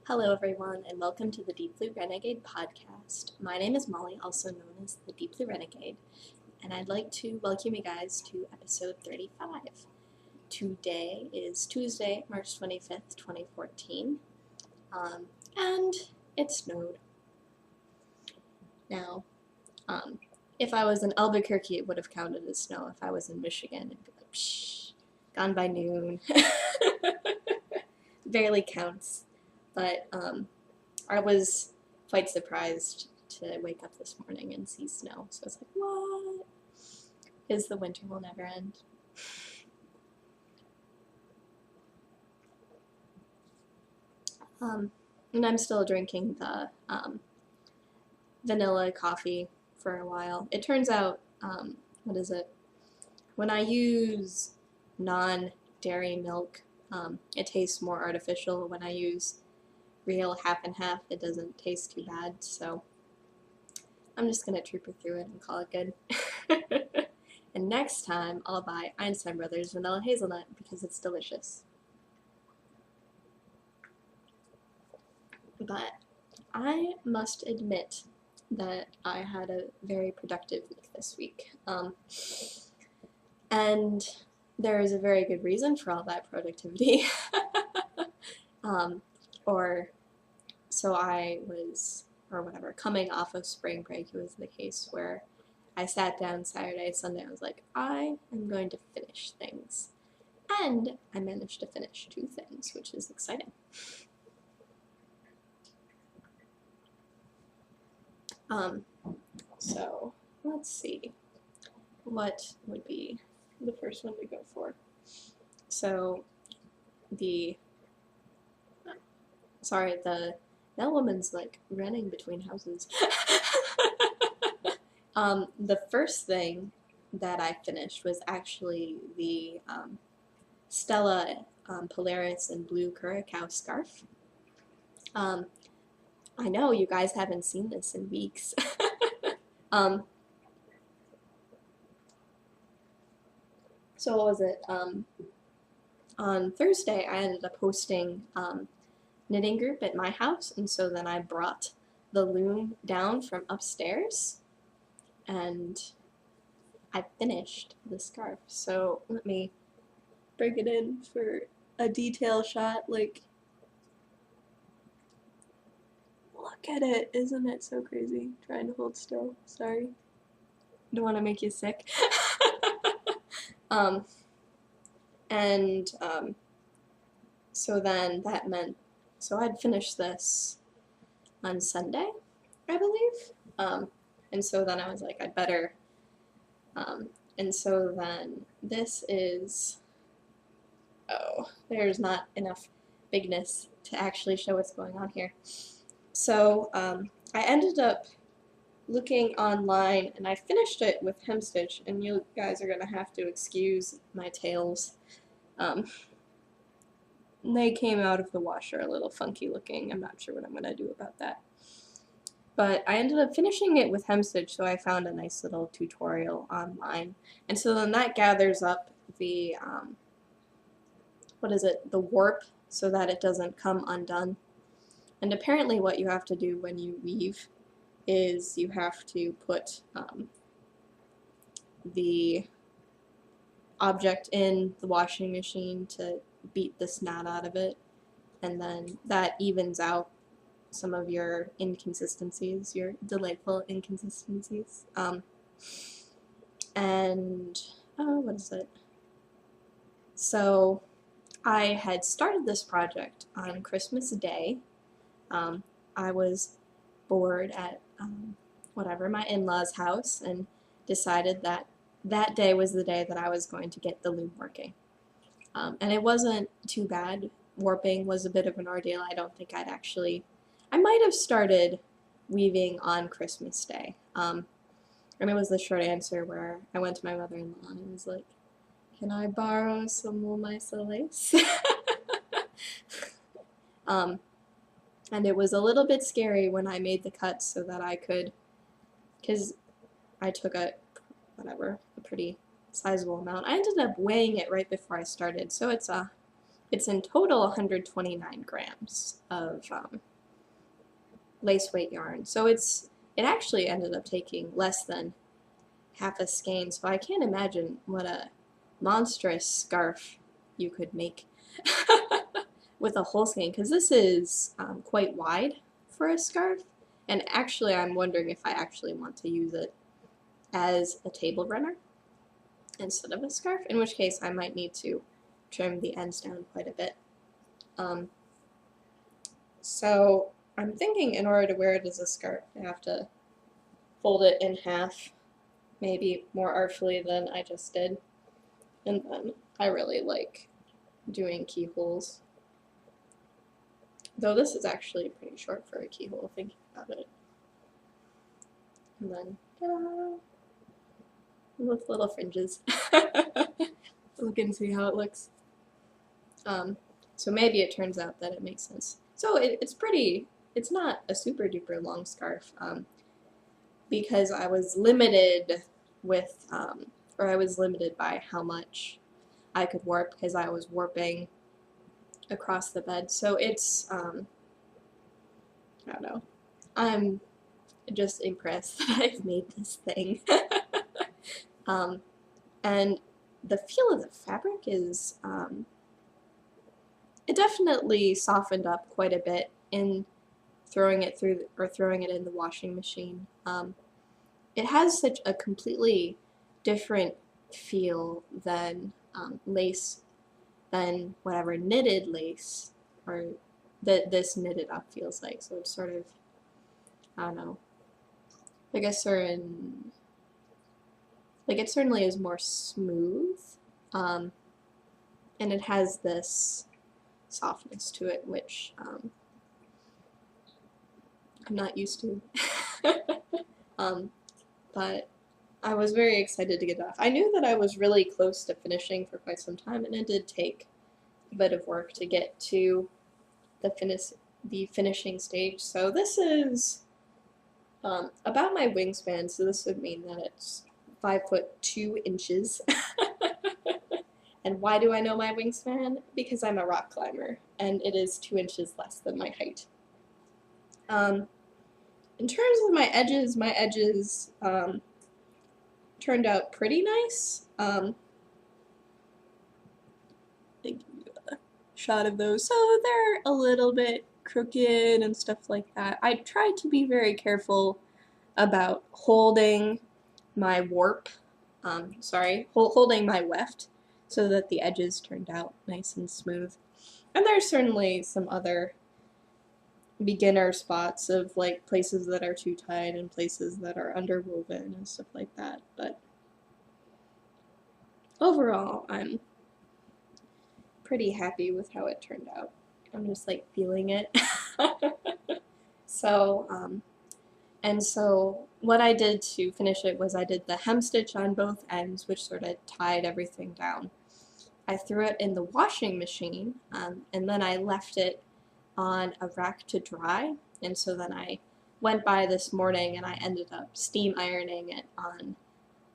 Hello everyone and welcome to the Deep Blue Renegade podcast. My name is Molly, also known as the Deep Blue Renegade, and I'd like to welcome you guys to episode 35. Today is Tuesday, March 25th, 2014, and it snowed. Now, if I was in Albuquerque, it would have counted as snow. If I was in Michigan, it'd be like, psh, gone by noon. Barely counts. But I was quite surprised to wake up this morning and see snow. So I was like, what? Because the winter will never end. And I'm still drinking the vanilla coffee for a while. It turns out, when I use non-dairy milk, it tastes more artificial. When I use real half and half, it doesn't taste too bad, so I'm just gonna trooper through it and call it good. And next time I'll buy Einstein Brothers vanilla hazelnut because it's delicious. But I must admit that I had a very productive week this week, and there is a very good reason for all that productivity. So I was, or whatever, coming off of spring break. It was the case where I sat down Saturday, Sunday, I was like, I am going to finish things. And I managed to finish 2 things, which is exciting. So let's see, what would be the first one to go for? So that woman's like running between houses. The first thing that I finished was actually the Stella Polaris and Blue Curacao scarf. I know you guys haven't seen this in weeks. So what was it? On Thursday, I ended up hosting knitting group at my house, and so then I brought the loom down from upstairs, and I finished the scarf. So let me bring it in for a detail shot. Like, look at it, isn't it so crazy? Trying to hold still, sorry. Don't want to make you sick. So then that meant, so I'd finished this on Sunday, I believe, and so then I was like, I'd better, and so then this is, oh, there's not enough bigness to actually show what's going on here. So I ended up looking online, and I finished it with hemstitch, and you guys are going to have to excuse my tails. They came out of the washer a little funky looking. I'm not sure what I'm going to do about that. But I ended up finishing it with hemstitch, so I found a nice little tutorial online. And so then that gathers up the, the warp, so that it doesn't come undone. And apparently what you have to do when you weave is you have to put the object in the washing machine to beat the snot out of it, and then that evens out some of your inconsistencies, your delightful inconsistencies. What is it? So I had started this project on Christmas Day. I was bored at my in-laws' house, and decided that that day was the day that I was going to get the loom working. And it wasn't too bad. Warping was a bit of an ordeal. I don't think I might have started weaving on Christmas Day. And it was the short answer where I went to my mother-in-law and was like, can I borrow some Wollmeise lace? And it was a little bit scary when I made the cuts so that I could, because I took a pretty sizable amount. I ended up weighing it right before I started, so it's it's in total 129 grams of lace weight yarn. So it actually ended up taking less than half a skein. So I can't imagine what a monstrous scarf you could make with a whole skein, because this is quite wide for a scarf. And actually, I'm wondering if I actually want to use it as a table runner instead of a scarf, in which case I might need to trim the ends down quite a bit. So I'm thinking in order to wear it as a scarf, I have to fold it in half, maybe more artfully than I just did. And then I really like doing keyholes. Though this is actually pretty short for a keyhole, thinking about it. And then, ta-da! With little fringes. Look and see how it looks. So maybe it turns out that it makes sense. So it's not a super duper long scarf, because I was limited with, or I was limited by how much I could warp, because I was warping across the bed. So it's, I don't know, I'm just impressed that I've made this thing. And the feel of the fabric is, it definitely softened up quite a bit in throwing it through, or throwing it in the washing machine. It has such a completely different feel than lace, than whatever knitted lace, or that this knitted up feels like. So it's sort of, I don't know, like a certain, like it certainly is more smooth, and it has this softness to it, which I'm not used to. But I was very excited to get it off. I knew that I was really close to finishing for quite some time, and it did take a bit of work to get to the finishing stage. So this is about my wingspan, so this would mean that it's 5'2". And why do I know my wingspan? Because I'm a rock climber, and it is 2 inches less than my height. In terms of my edges turned out pretty nice. I'll give you a shot of those. So they're a little bit crooked and stuff like that. I tried to be very careful about holding my warp, holding my weft, so that the edges turned out nice and smooth. And there's certainly some other beginner spots of like places that are too tight and places that are underwoven and stuff like that, but overall I'm pretty happy with how it turned out. I'm just like feeling it. And so what I did to finish it was I did the hem stitch on both ends, which sort of tied everything down. I threw it in the washing machine, and then I left it on a rack to dry. And so then I went by this morning and I ended up steam ironing it on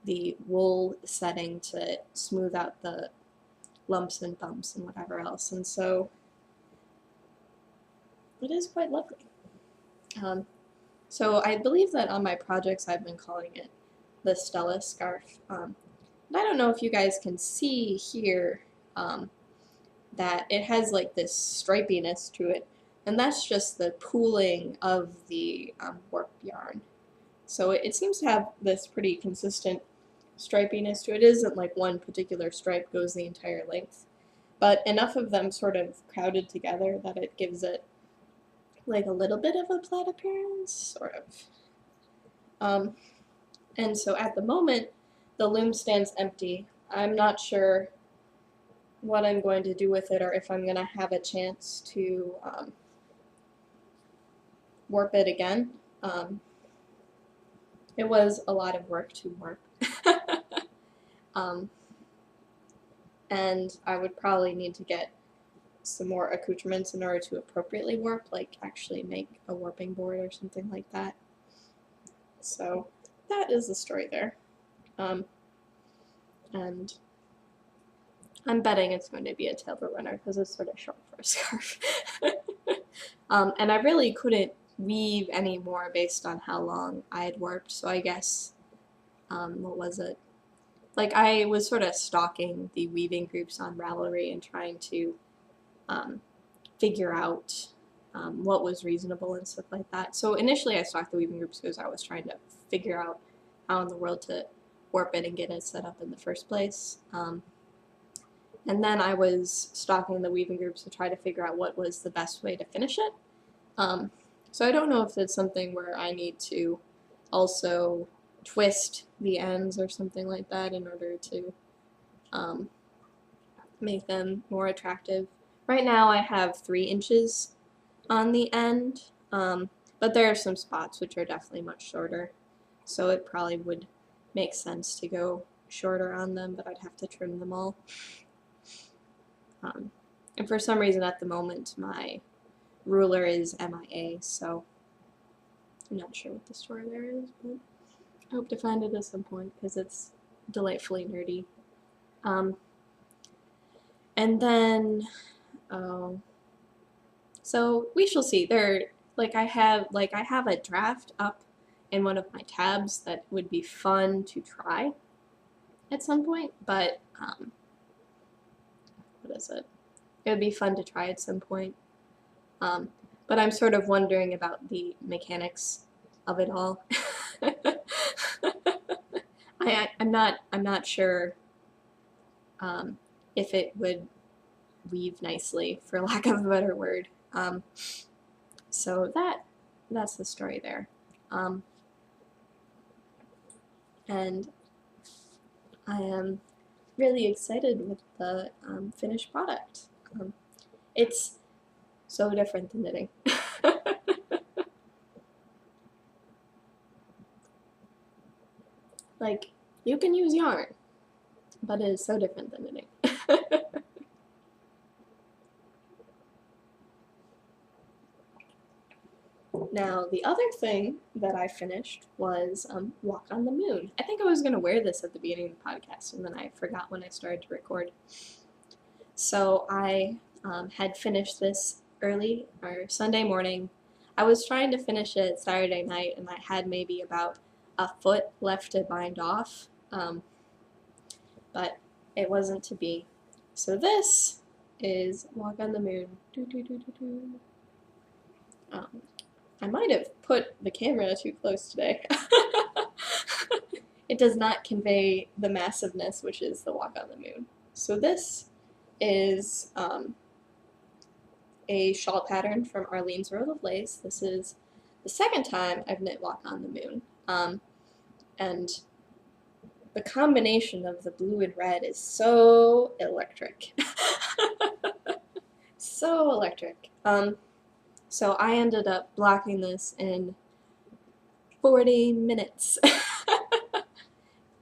the wool setting to smooth out the lumps and bumps and whatever else. And so it is quite lovely. So I believe that on my projects I've been calling it the Stella scarf. And I don't know if you guys can see here that it has like this stripiness to it, and that's just the pooling of the warp yarn. So it seems to have this pretty consistent stripiness to it. It isn't like one particular stripe goes the entire length, but enough of them sort of crowded together that it gives it like a little bit of a plaid appearance, sort of. And so at the moment, the loom stands empty. I'm not sure what I'm going to do with it, or if I'm going to have a chance to warp it again. It was a lot of work to warp. And I would probably need to get some more accoutrements in order to appropriately warp, like actually make a warping board or something like that. So that is the story there. And I'm betting it's going to be a tailor runner because it's sort of short for a scarf. And I really couldn't weave anymore based on how long I had warped, so I guess, what was it? Like, I was sort of stalking the weaving groups on Ravelry and trying to figure out what was reasonable and stuff like that. So initially I stalked the weaving groups because I was trying to figure out how in the world to warp it and get it set up in the first place. And then I was stalking the weaving groups to try to figure out what was the best way to finish it. So I don't know if it's something where I need to also twist the ends or something like that in order to make them more attractive. Right now I have 3 inches on the end, but there are some spots which are definitely much shorter, so it probably would make sense to go shorter on them, but I'd have to trim them all. And for some reason at the moment my ruler is MIA, so I'm not sure what the story there is, but I hope to find it at some point because it's delightfully nerdy. And then, so we shall see. I have a draft up in one of my tabs that would be fun to try at some point, but what is it? It would be fun to try at some point. But I'm sort of wondering about the mechanics of it all. I'm not sure if it would weave nicely, for lack of a better word. So that's the story there. And I am really excited with the finished product. It's so different than knitting. Like, you can use yarn, but it is so different than knitting. Now, the other thing that I finished was Walk on the Moon. I think I was going to wear this at the beginning of the podcast, and then I forgot when I started to record. So I had finished this early, or Sunday morning. I was trying to finish it Saturday night, and I had maybe about a foot left to bind off, but it wasn't to be. So this is Walk on the Moon. I might have put the camera too close today. It does not convey the massiveness which is the Walk on the Moon. So this is a shawl pattern from Arlene's World of Lace. This is the second time I've knit Walk on the Moon. And the combination of the blue and red is so electric. So electric. So I ended up blocking this in 40 minutes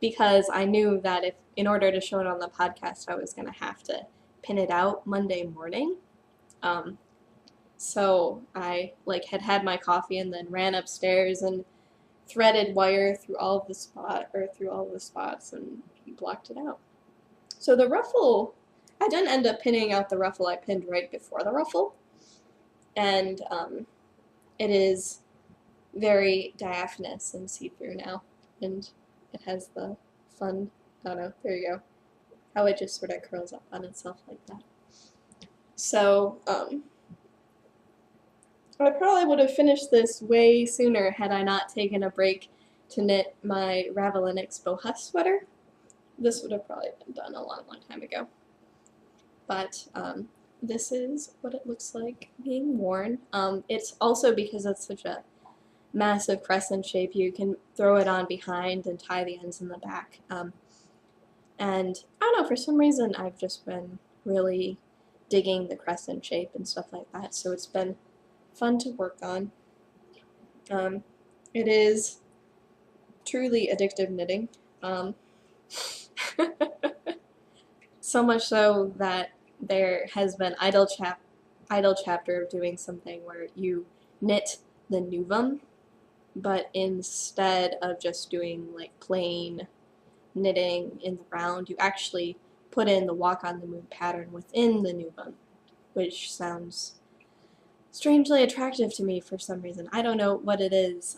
because I knew that in order to show it on the podcast, I was going to have to pin it out Monday morning. So I had my coffee and then ran upstairs and threaded wire through all of the spots and blocked it out. So the ruffle, I didn't end up pinning out the ruffle. I pinned right before the ruffle. And it is very diaphanous and see-through now, and it has the fun, I don't know, there you go, how it just sort of curls up on itself like that. So I probably would have finished this way sooner had I not taken a break to knit my Ravelinics boho sweater. This would have probably been done a long, long time ago. But this is what it looks like being worn. It's also, because it's such a massive crescent shape, you can throw it on behind and tie the ends in the back. And I don't know, for some reason I've just been really digging the crescent shape and stuff like that, so it's been fun to work on. It is truly addictive knitting. So much so that there has been idle chapter of doing something where you knit the novum, but instead of just doing like plain knitting in the round, you actually put in the walk on the moon pattern within the new moon, which sounds strangely attractive to me for some reason. I don't know what it is.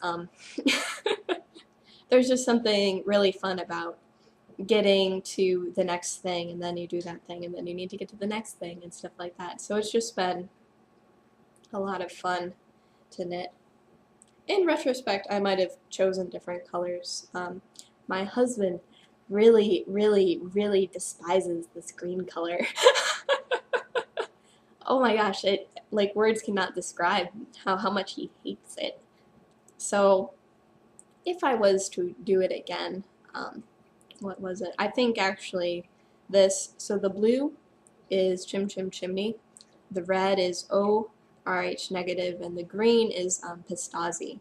There's just something really fun about getting to the next thing, and then you do that thing, and then you need to get to the next thing and stuff like that. So it's just been a lot of fun to knit. In retrospect, I might have chosen different colors. My husband really, really, really despises this green color. Oh my gosh, it, like, words cannot describe how much he hates it. So if I was to do it again, what was it? I think actually this, so the blue is Chim Chim Chimney, the red is O RH negative, and the green is Pistazi.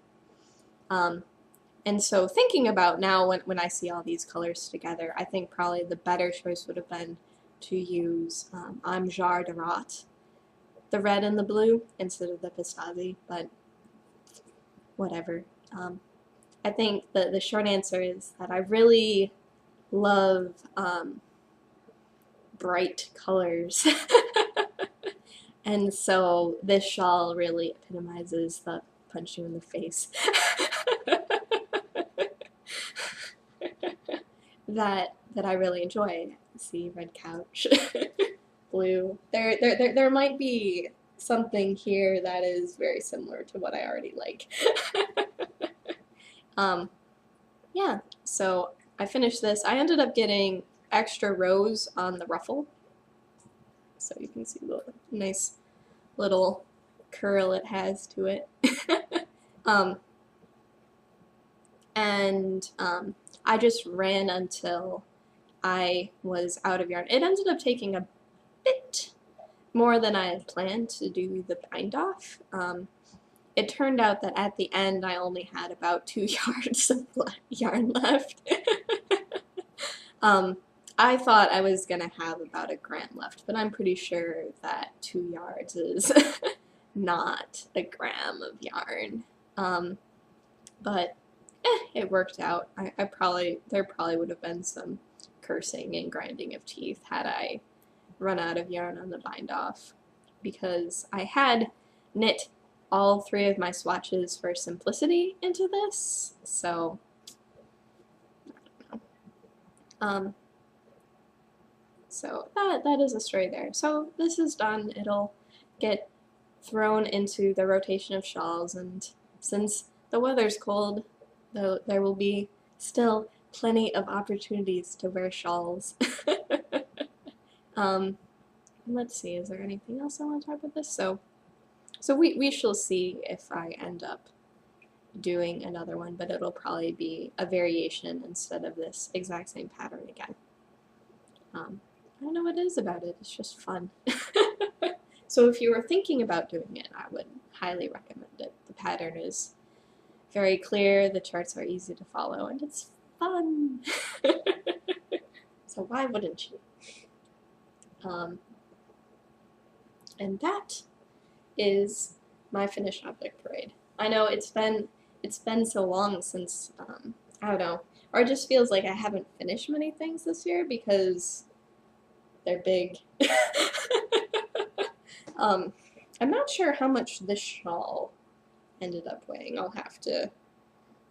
And so thinking about now when I see all these colors together, I think probably the better choice would have been to use Amjar de Rot, the red and the blue, instead of the Pistazi, but whatever. I think the short answer is that I really love bright colors. And so this shawl really epitomizes the punch you in the face that I really enjoy. See, red couch, blue. There might be something here that is very similar to what I already like. Yeah, so I finished this. I ended up getting extra rows on the ruffle, so you can see the nice little curl it has to it. I just ran until I was out of yarn. It ended up taking a bit more than I had planned to do the bind off. It turned out that at the end I only had about 2 yards of yarn left. I thought I was gonna have about 1 gram left, but I'm pretty sure that 2 yards is not 1 gram of yarn. But it worked out. There probably would have been some cursing and grinding of teeth had I run out of yarn on the bind off, because I had knit all 3 of my swatches for simplicity into this, so I don't know. So that is a story there. So this is done. It'll get thrown into the rotation of shawls, and since the weather's cold, there will be still plenty of opportunities to wear shawls. Let's see, is there anything else I want to talk about this? So we shall see if I end up doing another one, but it'll probably be a variation instead of this exact same pattern again. I don't know what it is about it, it's just fun. So if you were thinking about doing it, I would highly recommend it. The pattern is very clear, the charts are easy to follow, and it's fun. So why wouldn't you? And that is my finished object parade. I know it's been so long since, I don't know, or it just feels like I haven't finished many things this year because they're big. I'm not sure how much this shawl ended up weighing. I'll have to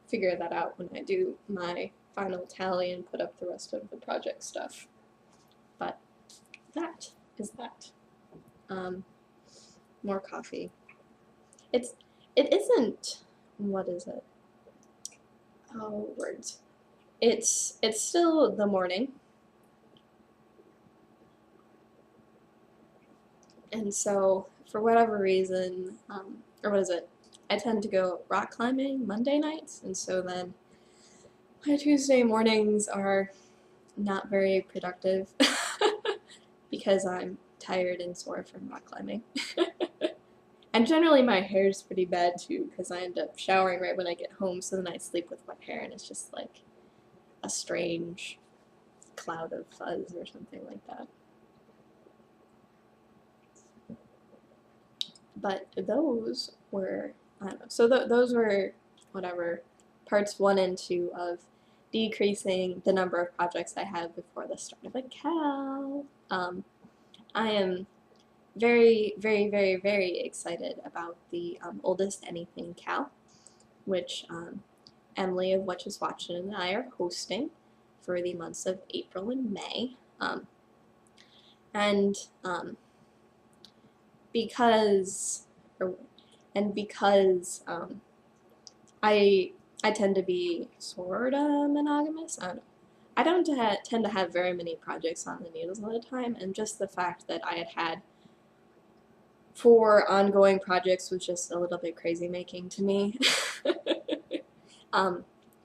figure that out when I do my final tally and put up the rest of the project stuff. But that is that. More coffee. It isn't, what is it? Oh, words. It's still the morning. And so, for whatever reason, or what is it? I tend to go rock climbing Monday nights, and so then my Tuesday mornings are not very productive because I'm tired and sore from rock climbing. And generally my hair's pretty bad too, because I end up showering right when I get home, so then I sleep with wet hair, and it's just like a strange cloud of fuzz or something like that. But those were, I don't know, so those were, whatever, parts 1 and 2 of decreasing the number of projects I have before the start of a cal. I am very, very, very, very excited about the Oldest Anything Cal, which Emily of What Just Watchin' and I are hosting for the months of April and May. And because, I tend to be sorta monogamous. I don't tend to have very many projects on the needles all the time, and just the fact that I had 4 ongoing projects was just a little bit crazy making to me.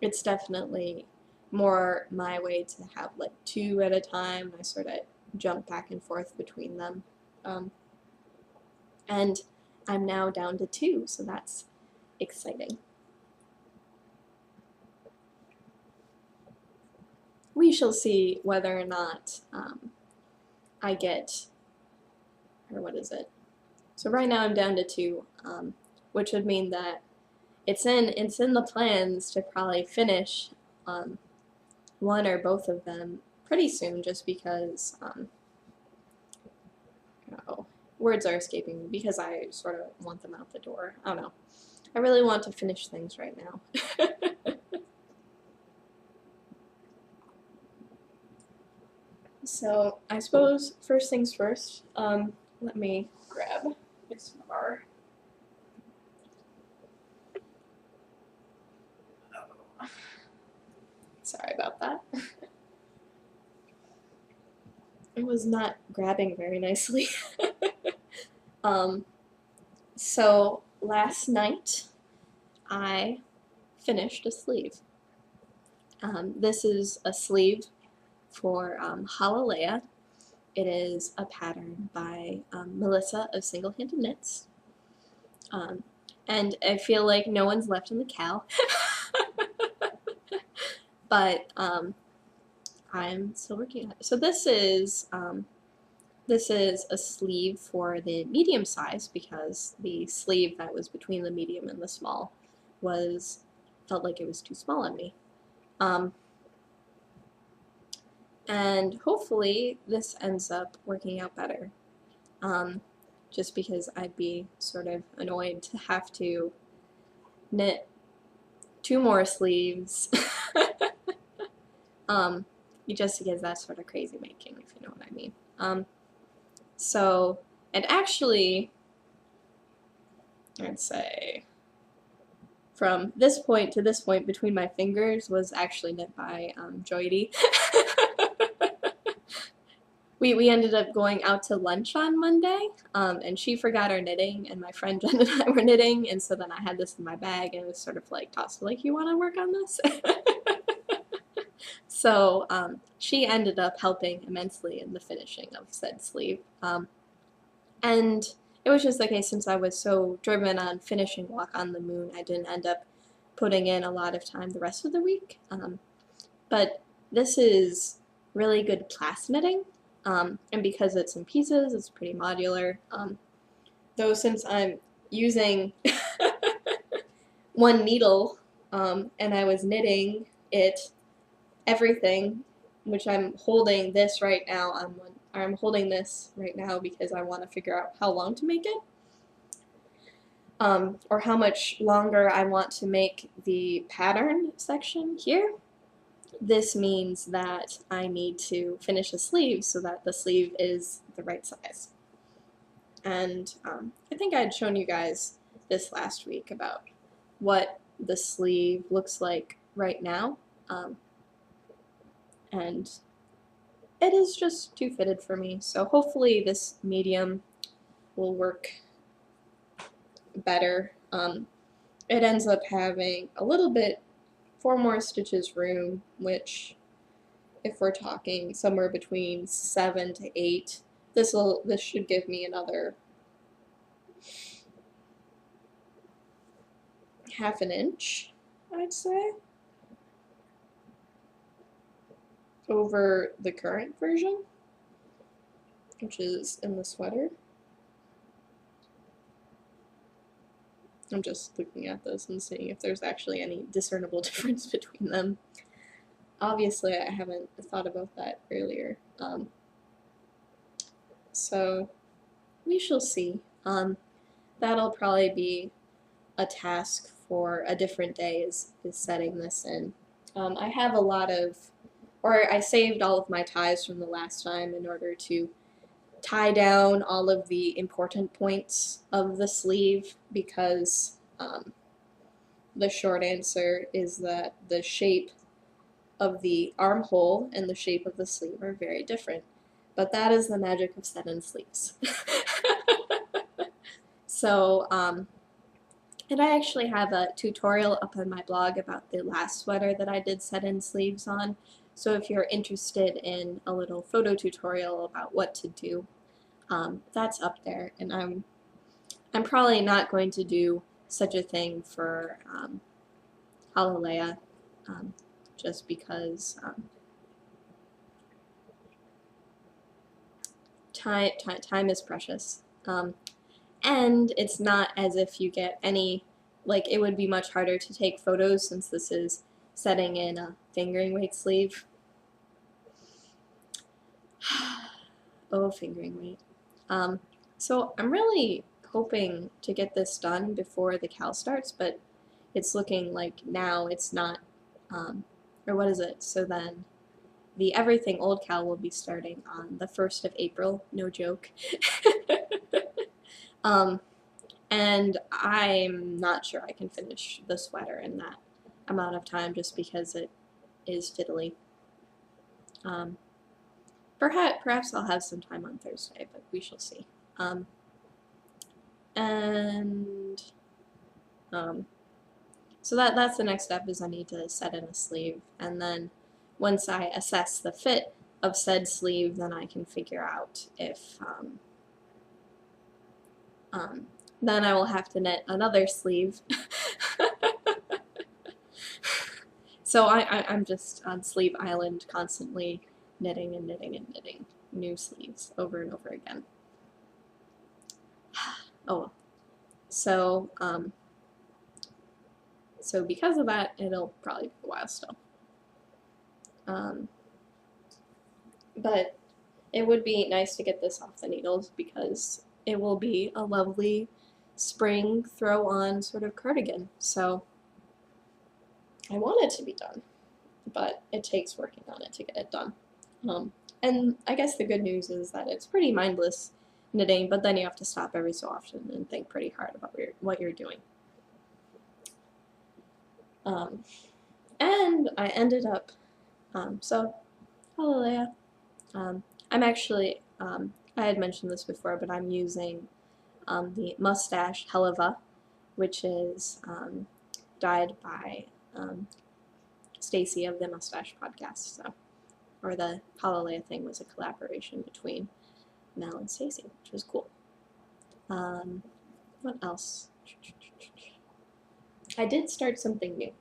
It's definitely more my way to have like 2 at a time. I sort of jump back and forth between them. And I'm now down to 2, so that's exciting. We shall see whether or not I get, or what is it? So right now I'm down to 2, which would mean that it's in the plans to probably finish 1 or both of them pretty soon, just because words are escaping me, because I sort of want them out the door. I don't know. I really want to finish things right now. So I suppose first things first, let me grab this bar. Sorry about that. It was not grabbing very nicely. So last night I finished a sleeve. This is a sleeve for Halalea. It is a pattern by Melissa of Single Handed Knits. And I feel like no one's left in the Cal. But I'm still working on it. So this is a sleeve for the medium size, because the sleeve that was between the medium and the small felt like it was too small on me. And hopefully this ends up working out better. Just because I'd be sort of annoyed to have to knit 2 more sleeves. Just because that's sort of crazy making, if you know what I mean. So, and actually, I'd say from this point to this point between my fingers was actually knit by Joydy. We ended up going out to lunch on Monday, and she forgot her knitting, and my friend Jen and I were knitting, and so then I had this in my bag, and it was sort of like tossed, like, you want to work on this? So she ended up helping immensely in the finishing of said sleeve. And it was just okay, since I was so driven on finishing Walk on the Moon, I didn't end up putting in a lot of time the rest of the week. But this is really good class knitting, and because it's in pieces, it's pretty modular. Though since I'm using 1 needle, and I was knitting everything, which I'm holding this right now on one. I'm holding this right now because I want to figure out how long to make it, or how much longer I want to make the pattern section here. This means that I need to finish a sleeve so that the sleeve is the right size. And I think I had shown you guys this last week about what the sleeve looks like right now. And it is just too fitted for me, so hopefully this medium will work better. It ends up having a little bit 4 more stitches room, which, if we're talking somewhere between 7 to 8, this should give me another ½ an inch, I'd say, over the current version, which is in the sweater. I'm just looking at this and seeing if there's actually any discernible difference between them. Obviously, I haven't thought about that earlier. So we shall see. That'll probably be a task for a different day is setting this in. I have a lot of, or I saved all of my ties from the last time in order to tie down all of the important points of the sleeve because the short answer is that the shape of the armhole and the shape of the sleeve are very different. But that is the magic of set-in sleeves. So, and I actually have a tutorial up on my blog about the last sweater that I did set-in sleeves on. So if you're interested in a little photo tutorial about what to do, that's up there. And I'm probably not going to do such a thing for Hallelujah, just because time is precious. And it's not as if you get any, like, it would be much harder to take photos since this is setting in a fingering weight sleeve. Oh, fingering weight. So I'm really hoping to get this done before the cal starts, but it's looking like now it's not, or what is it? So then the Everything Old cal will be starting on the 1st of April, no joke. And I'm not sure I can finish the sweater in that amount of time just because it is fiddly. Perhaps I'll have some time on Thursday, but we shall see. So that's the next step is I need to set in a sleeve, and then once I assess the fit of said sleeve, then I can figure out if then I will have to knit another sleeve. So I'm just on Sleeve Island constantly knitting and knitting and knitting new sleeves over and over again. Oh well. So so because of that, it'll probably be a while still. But it would be nice to get this off the needles because it will be a lovely spring throw-on sort of cardigan. So I want it to be done, but it takes working on it to get it done. And I guess the good news is that it's pretty mindless knitting, but then you have to stop every so often and think pretty hard about what you're doing. And I ended up, so, hallelujah. I'm actually, I had mentioned this before, but I'm using the Mustache Helava, which is dyed by Stacy of the Mustache Podcast. So, or the Hallelujah thing was a collaboration between Mel and Stacy, which was cool. What else? I did start something new.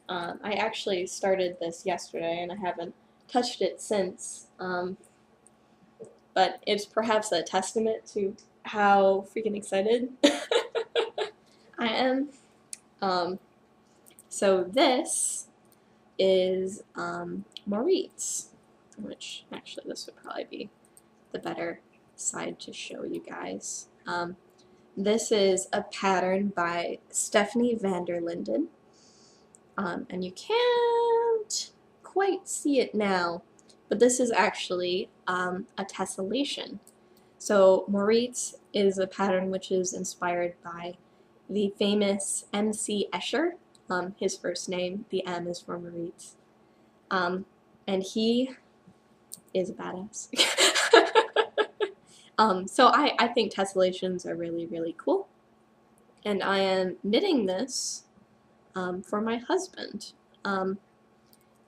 I actually started this yesterday and I haven't touched it since, but it's perhaps a testament to how freaking excited I am. So this is Moritz, which actually this would probably be the better side to show you guys. This is a pattern by Stephanie van der Linden. And you can't quite see it now, but this is actually a tessellation. So Moritz is a pattern which is inspired by the famous M.C. Escher. His first name, the M is for Moritz. And he is a badass. So I think tessellations are really, really cool. And I am knitting this for my husband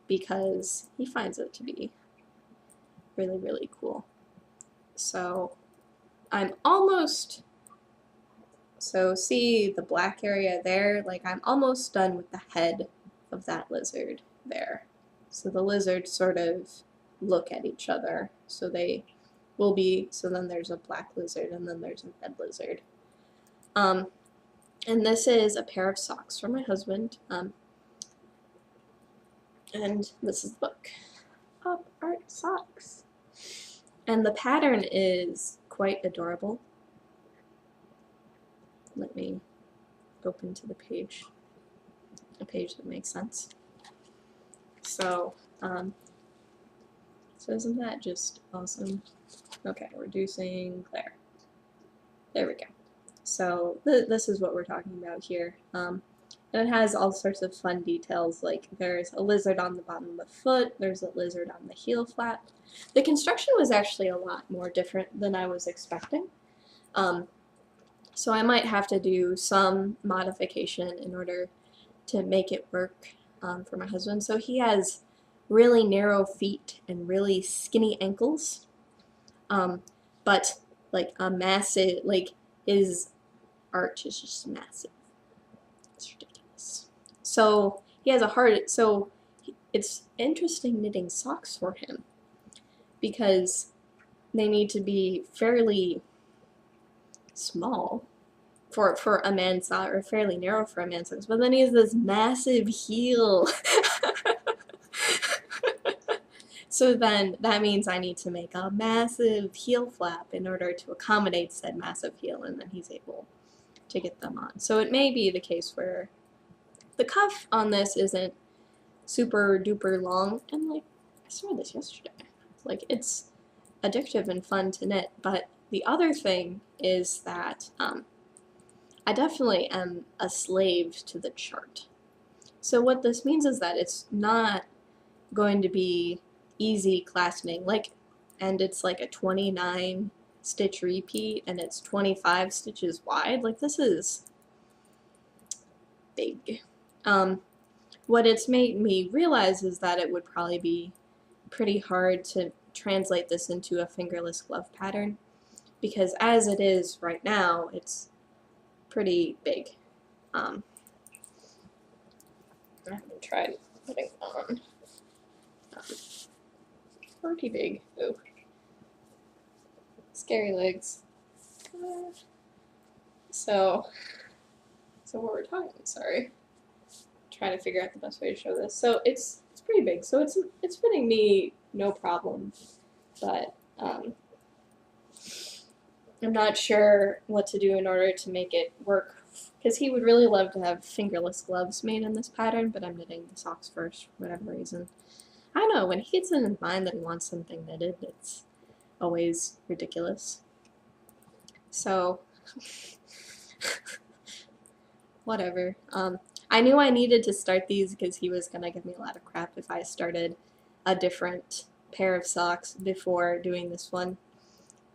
because he finds it to be really, really cool. So I'm almost, so see the black area there, like I'm almost done with the head of that lizard there. So the lizards sort of look at each other, so they will be, so then there's a black lizard and then there's a red lizard. And this is a pair of socks for my husband. And this is the book, Pop Art Socks. And the pattern is quite adorable. Let me open to the page, a page that makes sense. So, so isn't that just awesome? Okay, reducing glare. There we go. So this is what we're talking about here. And it has all sorts of fun details, like there's a lizard on the bottom of the foot, there's a lizard on the heel flap. The construction was actually a lot more different than I was expecting. So I might have to do some modification in order to make it work for my husband. So he has really narrow feet and really skinny ankles, but like a massive, like his arch is just massive. It's ridiculous. So he has a hard, so it's interesting knitting socks for him because they need to be fairly small for a man's sock, or fairly narrow for a man's socks, but then he has this massive heel. So then that means I need to make a massive heel flap in order to accommodate said massive heel, and then he's able to get them on. So it may be the case where the cuff on this isn't super duper long, and like I started this yesterday. Like it's addictive and fun to knit, but the other thing is that I definitely am a slave to the chart. So what this means is that it's not going to be easy class knitting, like, and it's like a 29 stitch repeat and it's 25 stitches wide. Like this is big. What it's made me realize is that it would probably be pretty hard to translate this into a fingerless glove pattern, because as it is right now, it's pretty big. I haven't tried putting on. Pretty big. Ooh. Scary legs. So what we're talking, sorry. Trying to figure out the best way to show this. So it's pretty big. So it's fitting me no problem. But I'm not sure what to do in order to make it work, because he would really love to have fingerless gloves made in this pattern, but I'm knitting the socks first for whatever reason. I don't know, when he gets in his mind that he wants something knitted, it's always ridiculous. So, whatever. I knew I needed to start these because he was going to give me a lot of crap if I started a different pair of socks before doing this one,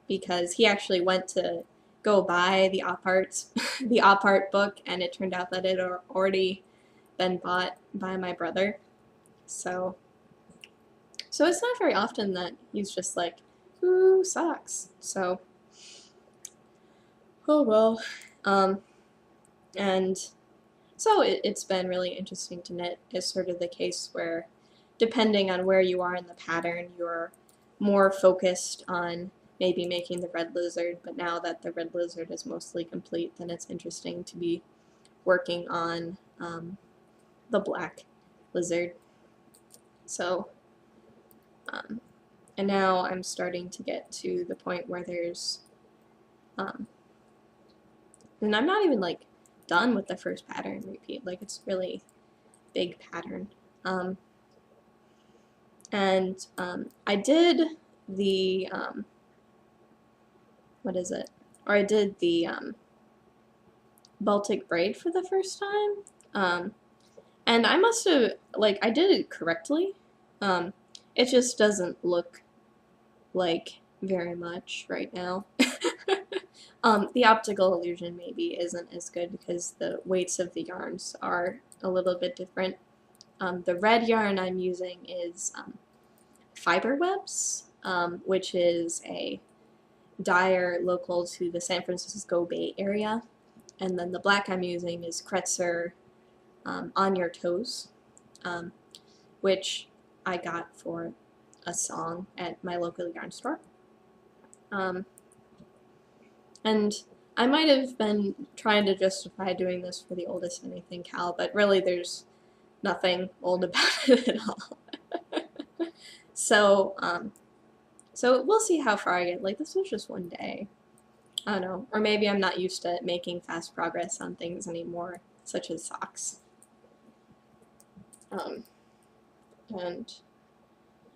because he actually went to go buy the op art the op art book, and it turned out that it had already been bought by my brother. So it's not very often that he's just like, ooh, socks. So, oh well. And so it's been really interesting to knit. It's sort of the case where, depending on where you are in the pattern, you're more focused on maybe making the red lizard, but now that the red lizard is mostly complete, then it's interesting to be working on the black lizard. So, and now I'm starting to get to the point where there's, and I'm not even like done with the first pattern repeat, like it's really big pattern. I did the, what is it? Or I did the Baltic braid for the first time. And I must have, like, I did it correctly. It just doesn't look like very much right now. The optical illusion maybe isn't as good because the weights of the yarns are a little bit different. The red yarn I'm using is fiber webs, which is a dyer local to the San Francisco Bay Area. And then the black I'm using is Kretzer On Your Toes, which I got for a song at my local yarn store. And I might have been trying to justify doing this for the oldest anything Cal, but really there's nothing old about it at all. So So we'll see how far I get. Like, this was just one day. I don't know. Or maybe I'm not used to making fast progress on things anymore, such as socks. And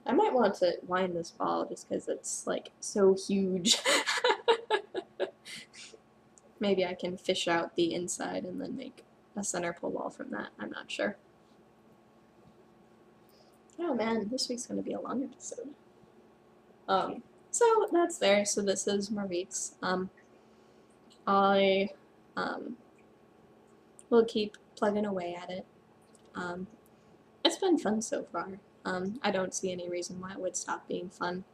I might want to wind this ball just because it's, like, so huge. Maybe I can fish out the inside and then make a center pull ball from that. I'm not sure. Oh man, this week's going to be a long episode. So that's there. So this is Marit's. I will keep plugging away at it. It's been fun so far. I don't see any reason why it would stop being fun.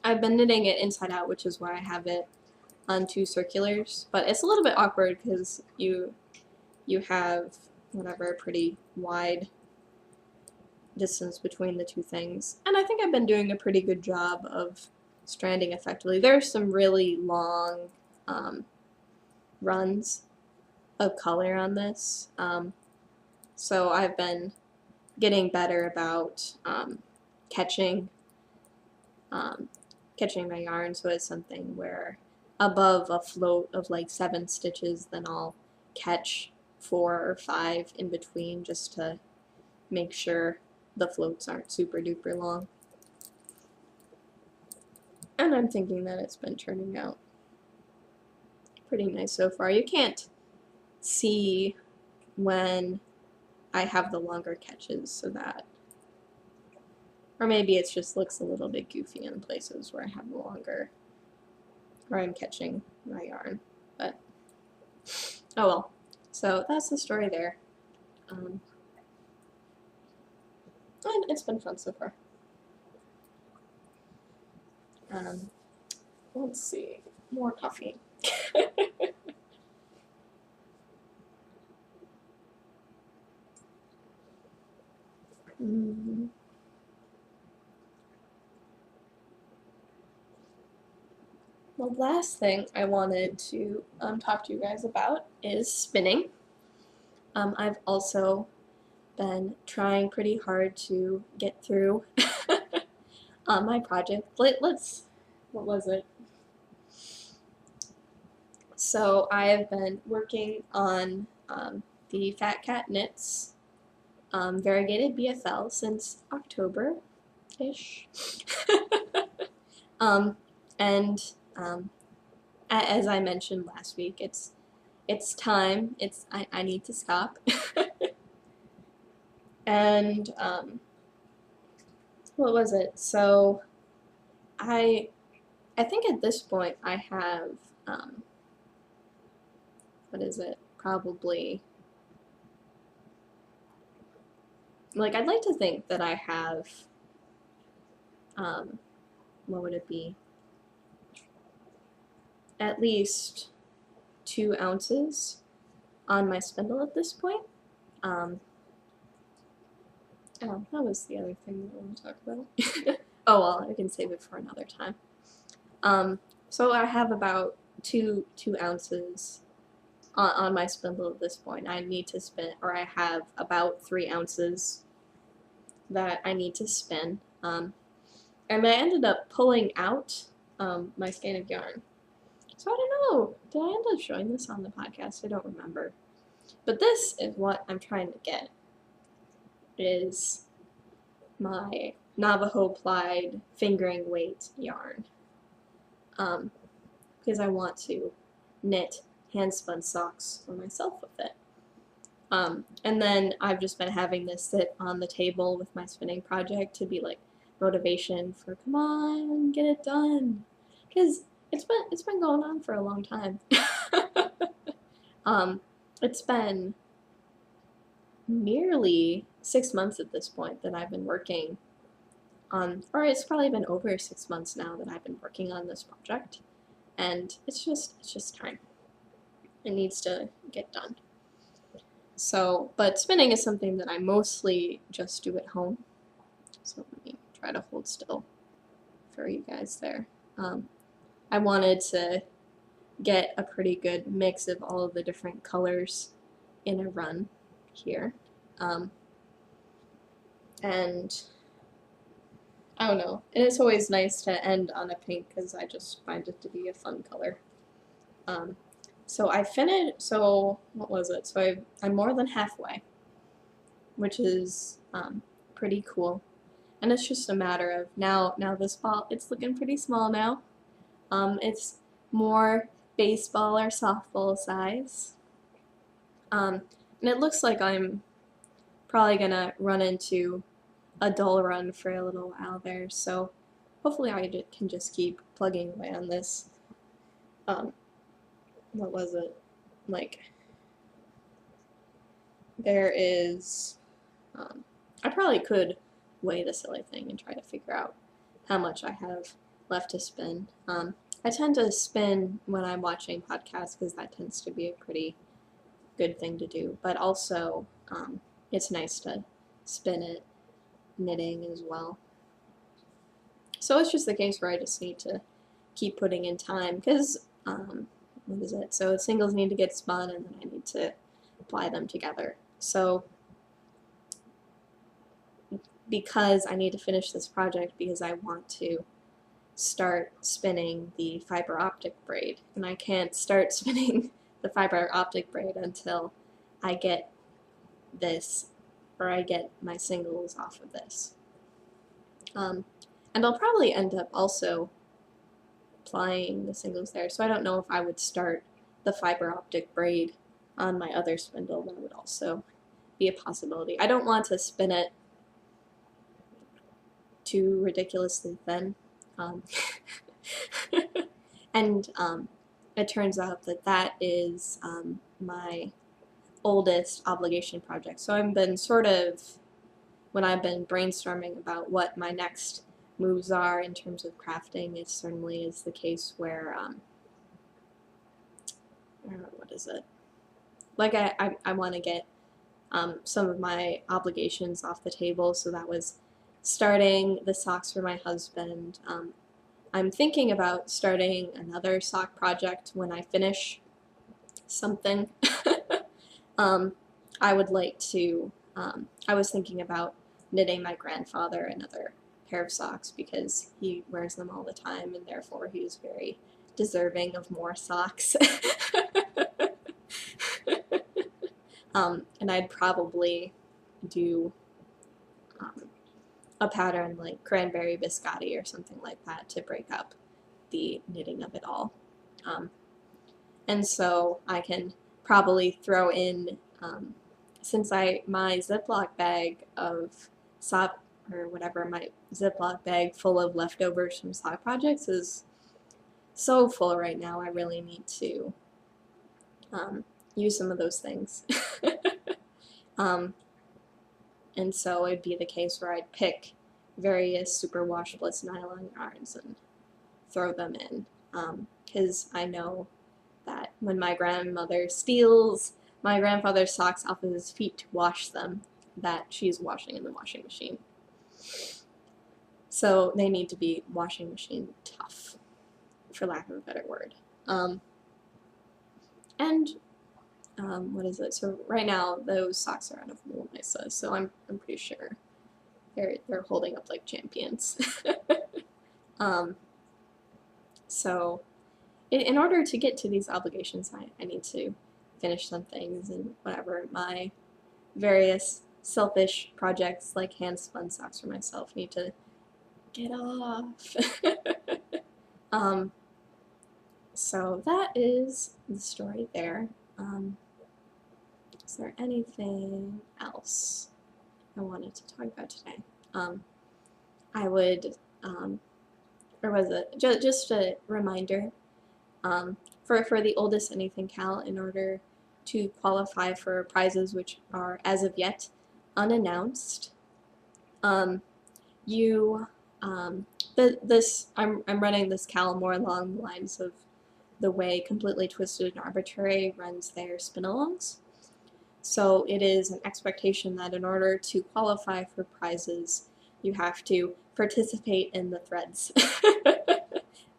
I've been knitting it inside out, which is why I have it on 2 circulars, but it's a little bit awkward because you have whatever pretty wide distance between the 2 things, and I think I've been doing a pretty good job of stranding effectively. There's some really long runs of color on this, so I've been getting better about catching my yarn, so it's something where above a float of like 7 stitches, then I'll catch 4 or 5 in between just to make sure the floats aren't super duper long. And I'm thinking that it's been turning out pretty nice so far. You can't see when I have the longer catches, so that, or maybe it just looks a little bit goofy in places where I have longer, where I'm catching my yarn, but oh well. So that's the story there. And it's been fun so far. Let's see, more coffee. The last thing I wanted to talk to you guys about is spinning. I've also been trying pretty hard to get through my project. What was it? So I have been working on the Fat Cat Knits variegated BFL since October-ish. As I mentioned last week, it's time. I need to stop. And what was it? So I think at this point I have what is it? Probably, like, I'd like to think that I have what would it be? At least 2 ounces on my spindle at this point. Oh, that was the other thing that I want to talk about. Oh well, I can save it for another time. So I have about 2 ounces on my spindle at this point. I need to spin, or I have about 3 ounces that I need to spin. And I ended up pulling out my skein of yarn. So I don't know, did I end up showing this on the podcast? I don't remember. But this is what I'm trying to get, is my Navajo plied fingering weight yarn. Because I want to knit hand spun socks for myself with it. And then I've just been having this sit on the table with my spinning project to be like motivation for, come on, get it done. Because it's been going on for a long time. It's been nearly 6 months at this point that I've been working on, or it's probably been over 6 months now that I've been working on this project, and it's just time. It needs to get done. So, but spinning is something that I mostly just do at home. So let me try to hold still for you guys there. I wanted to get a pretty good mix of all of the different colors in a run here. And I don't know. And it's always nice to end on a pink because I just find it to be a fun color. Um, so I finished, so what was it? So I'm more than halfway, which is pretty cool. And it's just a matter of now this ball, it's looking pretty small now. It's more baseball or softball size. And it looks like I'm probably gonna run into a dull run for a little while there, so hopefully I can just keep plugging away on this. What was it? Like, there is, I probably could weigh the silly thing and try to figure out how much I have left to spin. I tend to spin when I'm watching podcasts because that tends to be a pretty good thing to do, but also it's nice to spin it knitting as well. So it's just the case where I just need to keep putting in time because, what is it? So singles need to get spun and then I need to apply them together. So because I need to finish this project because I want to start spinning the fiber optic braid, and I can't start spinning the fiber optic braid until I get this, or I get my singles off of this. And I'll probably end up also applying the singles there, so I don't know if I would start the fiber optic braid on my other spindle. That would also be a possibility. I don't want to spin it too ridiculously thin. And it turns out that that is my oldest obligation project. So I've been sort of, when I've been brainstorming about what my next moves are in terms of crafting, it certainly is the case where, what is it? Like I want to get some of my obligations off the table, so that was starting the socks for my husband. I'm thinking about starting another sock project when I finish something. I would like to, I was thinking about knitting my grandfather another pair of socks because he wears them all the time and therefore he's very deserving of more socks. And I'd probably do a pattern like cranberry biscotti or something like that to break up the knitting of it all. And so I can probably throw in, since my Ziploc bag of sock, or whatever, my Ziploc bag full of leftovers from sock projects is so full right now, I really need to use some of those things. And so it'd be the case where I'd pick various superwash bliss nylon yarns and throw them in, because I know that when my grandmother steals my grandfather's socks off of his feet to wash them, that she's washing in the washing machine. So they need to be washing machine tough, for lack of a better word. What is it? So right now those socks are out of Wollmeise, so I'm pretty sure they're holding up like champions. So in order to get to these obligations, I need to finish some things, and whatever my various selfish projects like hand spun socks for myself need to get off. So that is the story there. Is there anything else I wanted to talk about today? I would, or was it just a reminder, for the oldest anything Cal, in order to qualify for prizes which are as of yet unannounced, I'm running this Cal more along the lines of the way Completely Twisted and Arbitrary runs their spin-alongs. So it is an expectation that in order to qualify for prizes, you have to participate in the threads.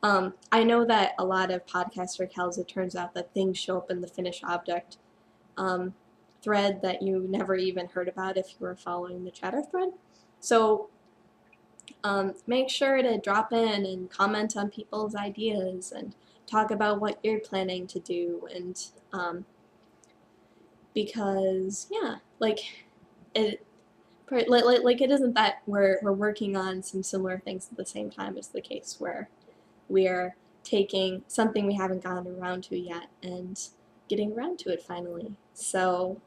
I know that a lot of podcaster Cals, it turns out that things show up in the finish object thread that you never even heard about if you were following the chatter thread. So make sure to drop in and comment on people's ideas and talk about what you're planning to do. And because, yeah, like it. Like it isn't that we're working on some similar things at the same time. It's the case where we are taking something we haven't gotten around to yet and getting around to it finally. So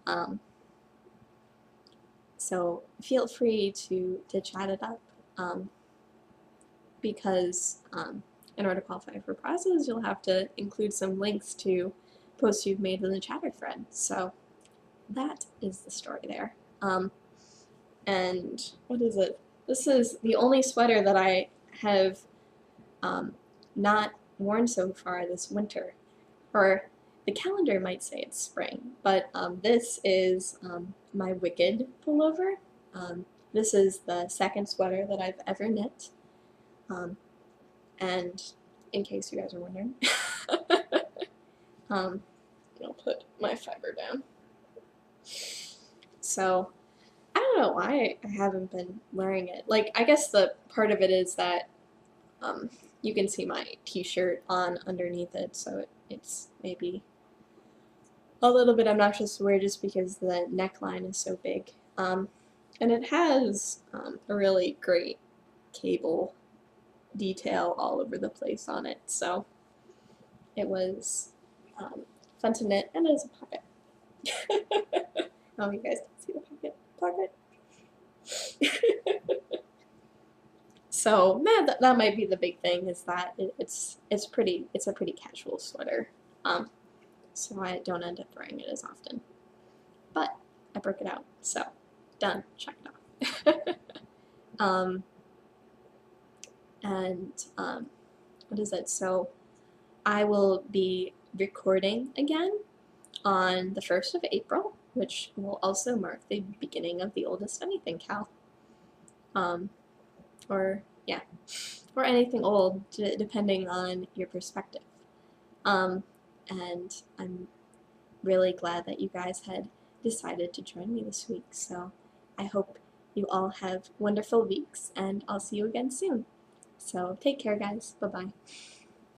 feel free to chat it up, because in order to qualify for prizes, you'll have to include some links to posts you've made in the chatter thread. So that is the story there. And what is it? This is the only sweater that I have not worn so far this winter. Or the calendar might say it's spring, but this is my Wicked pullover. This is the second sweater that I've ever knit. And in case you guys are wondering, I'll put my fiber down. So I don't know why I haven't been wearing it. Like, I guess the part of it is that you can see my t-shirt on underneath it, so it's maybe a little bit obnoxious to wear just because the neckline is so big. And it has a really great cable detail all over the place on it, so it was fun to knit, and it has a pocket. Oh, you guys can see the pocket. So, man, that might be the big thing, is that it's a pretty casual sweater. So I don't end up wearing it as often. But I broke it out, so done. Check it off. What is it? So I will be recording again on the 1st of April, which will also mark the beginning of the Oldest Anything Cal. Or anything old, depending on your perspective. And I'm really glad that you guys had decided to join me this week, so I hope you all have wonderful weeks, and I'll see you again soon. So take care, guys. Bye-bye.